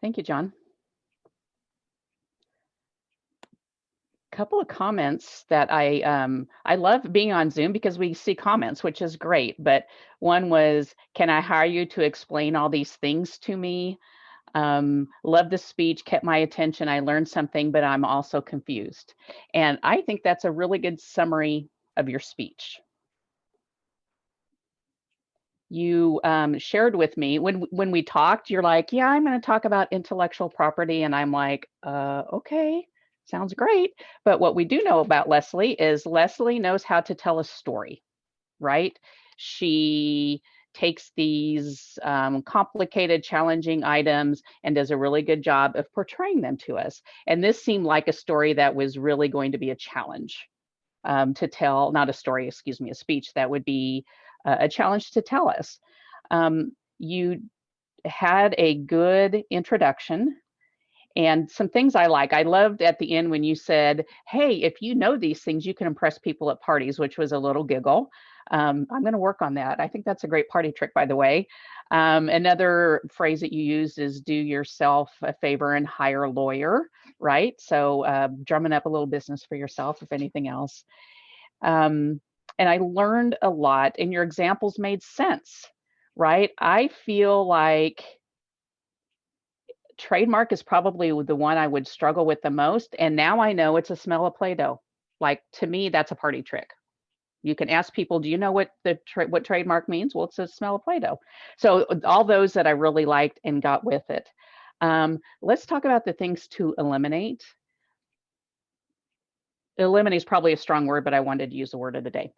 Thank you, John. Couple of comments that I love being on Zoom because we see comments, which is great. But one was, can I hire you to explain all these things to me? Love the speech, kept my attention. I learned something, but I'm also confused. And I think that's a really good summary of your speech. You shared with me when we talked, you're like, yeah, I'm going to talk about intellectual property. And I'm like, okay, sounds great. But what we do know about Leslie is Leslie knows how to tell a story, right? She takes these complicated, challenging items and does a really good job of portraying them to us. And this seemed like a story that was really going to be a challenge to tell, not a story, excuse me, a speech that would be a challenge to tell us. You had a good introduction and some things I like. I loved at the end when you said, hey, if you know these things, you can impress people at parties, which was a little giggle. I'm going to work on that. I think that's a great party trick, by the way. Another phrase that you use is do yourself a favor and hire a lawyer, right? So drumming up a little business for yourself, if anything else. And I learned a lot, and your examples made sense, right? I feel like trademark is probably the one I would struggle with the most. And now I know it's a smell of Play-Doh. Like, to me, that's a party trick. You can ask people, do you know what what trademark means? Well, it's a smell of Play-Doh. So all those that I really liked and got with it. Let's talk about the things to eliminate. Eliminate is probably a strong word, but I wanted to use the word of the day.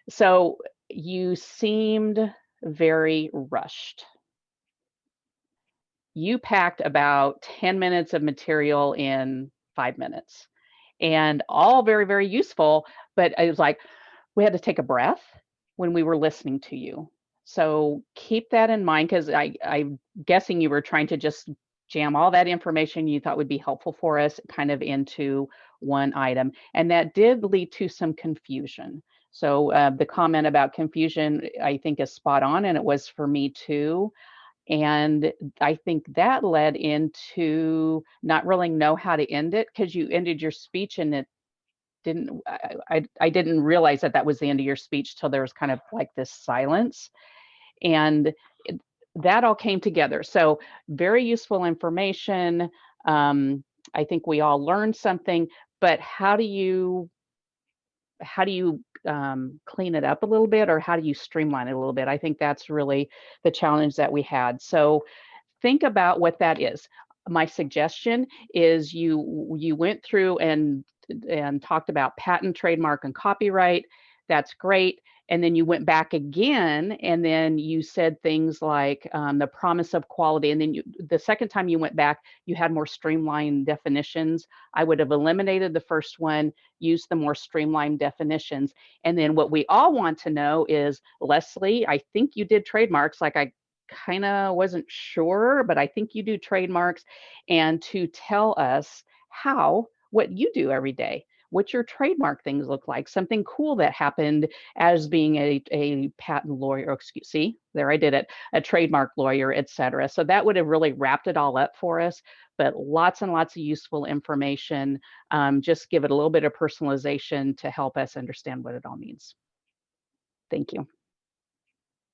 So you seemed very rushed. You packed about 10 minutes of material in 5 minutes, and all very, very useful. But it was like we had to take a breath when we were listening to you. So keep that in mind, because I'm guessing you were trying to just jam all that information you thought would be helpful for us kind of into one item. And that did lead to some confusion. So the comment about confusion, I think, is spot on, and it was for me too. And I think that led into not really know how to end it, because you ended your speech and it didn't, I didn't realize that that was the end of your speech till there was kind of like this silence. And that all came together. So very useful information. I think we all learned something, but how do you clean it up a little bit, or how do you streamline it a little bit? I think that's really the challenge that we had. So think about what that is. My suggestion is you went through and talked about patent, trademark, and copyright. That's great. And then you went back again, and then you said things like the promise of quality. And then the second time you went back, you had more streamlined definitions. I would have eliminated the first one, used the more streamlined definitions. And then what we all want to know is, Leslie, I think you did trademarks. Like, I kind of wasn't sure, but I think you do trademarks. And to tell us what you do every day, what your trademark things look like, something cool that happened as being a patent lawyer, see, there I did it, a trademark lawyer, etc. So that would have really wrapped it all up for us. But lots and lots of useful information. Just give it a little bit of personalization to help us understand what it all means. Thank you.